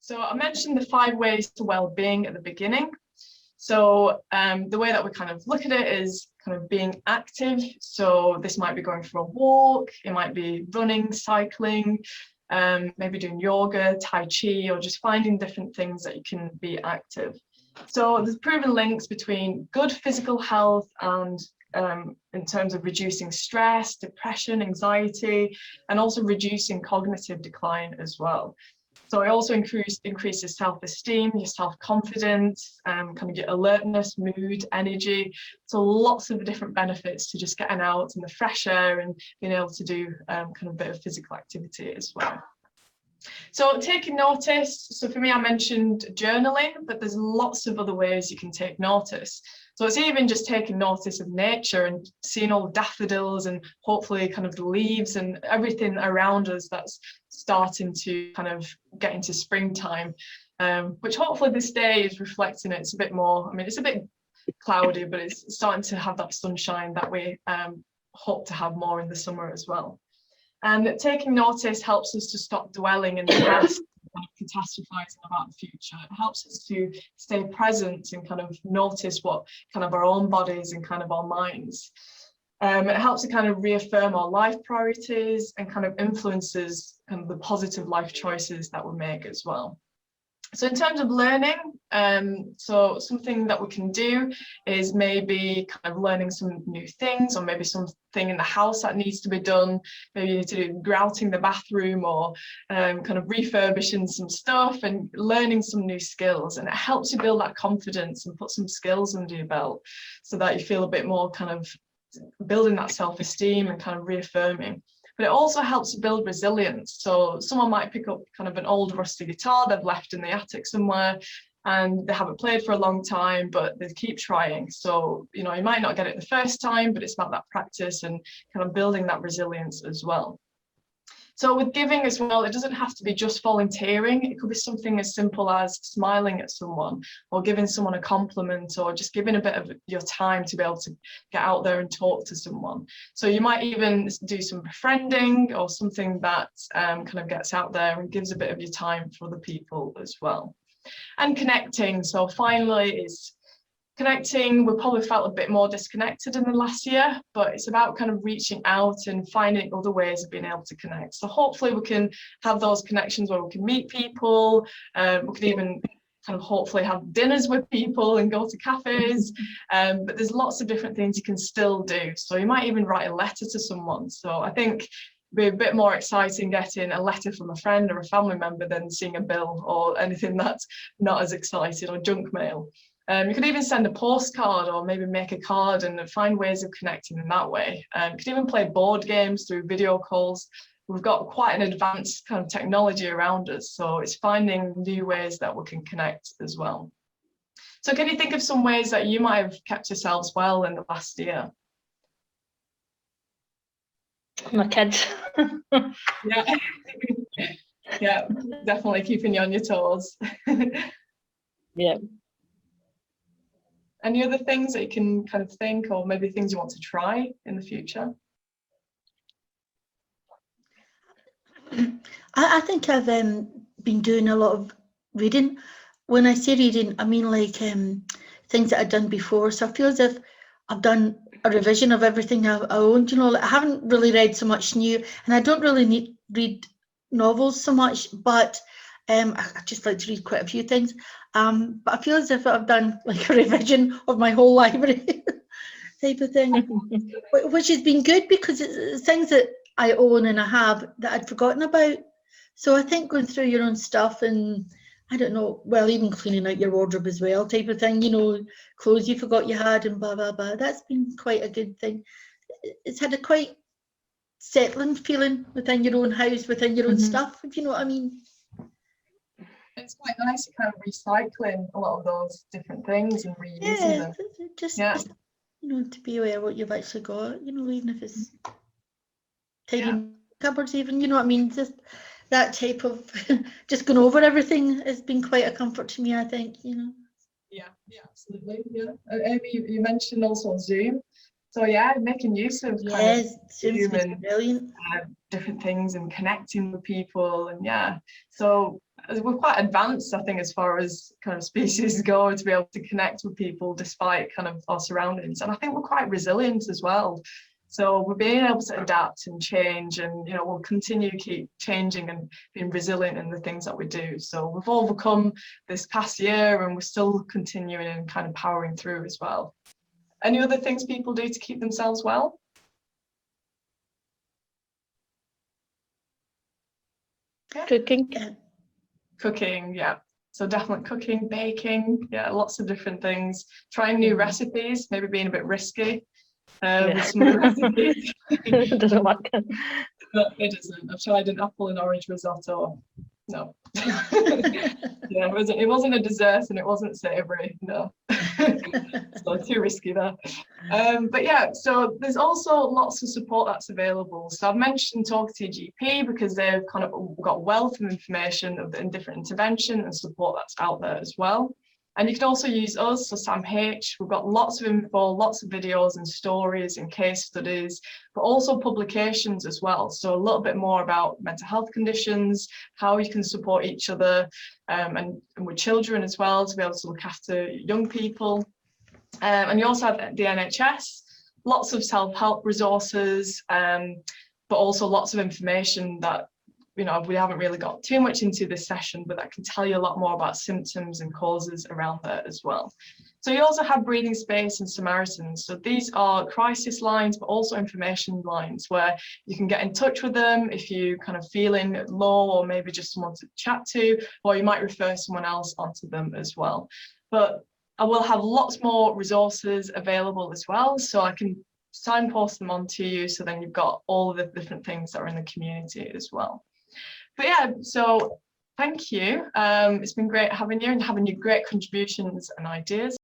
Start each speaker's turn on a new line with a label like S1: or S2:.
S1: So I mentioned the 5 ways to well-being at the beginning. So the way that we kind of look at it is kind of being active. So this might be going for a walk, it might be running, cycling, maybe doing yoga, tai chi, or just finding different things that you can be active. So there's proven links between good physical health and in terms of reducing stress, depression, anxiety, and also reducing cognitive decline as well. So it also increases self-esteem, your self-confidence, kind of your alertness, mood, energy. So lots of different benefits to just getting out in the fresh air and being able to do kind of a bit of physical activity as well. So taking notice, so for me, I mentioned journaling, but there's lots of other ways you can take notice. So it's even just taking notice of nature and seeing all the daffodils and hopefully kind of the leaves and everything around us that's starting to kind of get into springtime, which hopefully this day is reflecting it. It's a bit more, I mean, it's a bit cloudy, but it's starting to have that sunshine that we hope to have more in the summer as well. And taking notice helps us to stop dwelling in the past, catastrophizing about the future. It helps us to stay present and kind of notice what kind of our own bodies and kind of our minds. It helps to kind of reaffirm our life priorities and kind of influences kind of the positive life choices that we make as well. So in terms of learning, so something that we can do is maybe kind of learning some new things, or maybe something in the house that needs to be done. Maybe you need to do grouting the bathroom, or kind of refurbishing some stuff and learning some new skills. And it helps you build that confidence and put some skills under your belt so that you feel a bit more kind of building that self-esteem and kind of reaffirming. But it also helps build resilience. So someone might pick up kind of an old rusty guitar they've left in the attic somewhere, and they haven't played for a long time, but they keep trying. So, you know, you might not get it the first time, but it's about that practice and kind of building that resilience as well. So with giving as well, it doesn't have to be just volunteering. It could be something as simple as smiling at someone, or giving someone a compliment, or just giving a bit of your time to be able to get out there and talk to someone. So you might even do some befriending, or something that kind of gets out there and gives a bit of your time for other people as well. And connecting. So finally, is connecting. We probably felt a bit more disconnected in the last year, but it's about kind of reaching out and finding other ways of being able to connect. So hopefully we can have those connections where we can meet people. We can even kind of hopefully have dinners with people and go to cafes. But there's lots of different things you can still do. So you might even write a letter to someone. So I think it'd be a bit more exciting getting a letter from a friend or a family member than seeing a bill or anything that's not as exciting, or junk mail. You could even send a postcard, or maybe make a card and find ways of connecting in that way. You could even play board games through video calls. We've got quite an advanced kind of technology around us, so it's finding new ways that we can connect as well. So can you think of some ways that you might have kept yourselves well in the last year?
S2: My kids.
S1: Yeah. Yeah, definitely keeping you on your toes.
S2: Yeah.
S1: Any other things that you can kind of think, or maybe things you want to try in the future?
S3: I think I've been doing a lot of reading. When I say reading, I mean like things that I've done before. So I feel as if I've done a revision of everything I owned. You know, like I haven't really read so much new, and I don't really read novels so much, but I just like to read quite a few things. But I feel as if I've done like a revision of my whole library type of thing, which has been good because it's things that I own and I have that I'd forgotten about. So I think going through your own stuff and, I don't know, well, even cleaning out your wardrobe as well type of thing, you know, clothes you forgot you had and blah, blah, blah. That's been quite a good thing. It's had a quite settling feeling within your own house, within your own stuff, if you know what I mean.
S1: It's quite nice to kind of recycling a lot of those different things and reusing them.
S3: Just you know, to be aware of what you've actually got, you know, even if it's tidying cupboards even, you know what I mean, just that type of just going over everything has been quite a comfort to me, I think, you know.
S1: Yeah, absolutely. Yeah. Amy, you mentioned also Zoom. So yeah, making use of kind of Zoom and
S3: brilliant.
S1: Different things and connecting with people, and so we're quite advanced, I think, as far as kind of species go, to be able to connect with people despite kind of our surroundings. And I think we're quite resilient as well. So we're being able to adapt and change, and we'll continue to keep changing and being resilient in the things that we do. So we've overcome this past year, and we're still continuing and kind of powering through as well. Any other things people do to keep themselves well?
S2: Cooking.
S1: Cooking, yeah. So definitely cooking, baking, yeah, lots of different things. Trying new recipes, maybe being a bit risky with some of the recipes.
S2: It doesn't work.
S1: No, it isn't. I've tried an apple and orange risotto. No. Yeah, it wasn't a dessert, and it wasn't savoury. No. So too risky there. But yeah, so there's also lots of support that's available. So I've mentioned talk to your GP, because they've kind of got a wealth of information in different intervention and support that's out there as well. And you can also use us, so Sam H. We've got lots of info, lots of videos and stories and case studies, but also publications as well. So a little bit more about mental health conditions, how you can support each other, and with children as well, to be able to look after young people. And you also have the NHS, lots of self-help resources, but also lots of information that we haven't really got too much into this session, but that can tell you a lot more about symptoms and causes around there as well. So you also have Breathing Space and Samaritans. So these are crisis lines, but also information lines where you can get in touch with them if you kind of feeling low, or maybe just someone to chat to, or you might refer someone else onto them as well. But I will have lots more resources available as well, so I can signpost them onto you, so then you've got all of the different things that are in the community as well. But yeah, so thank you. It's been great having you and having your great contributions and ideas.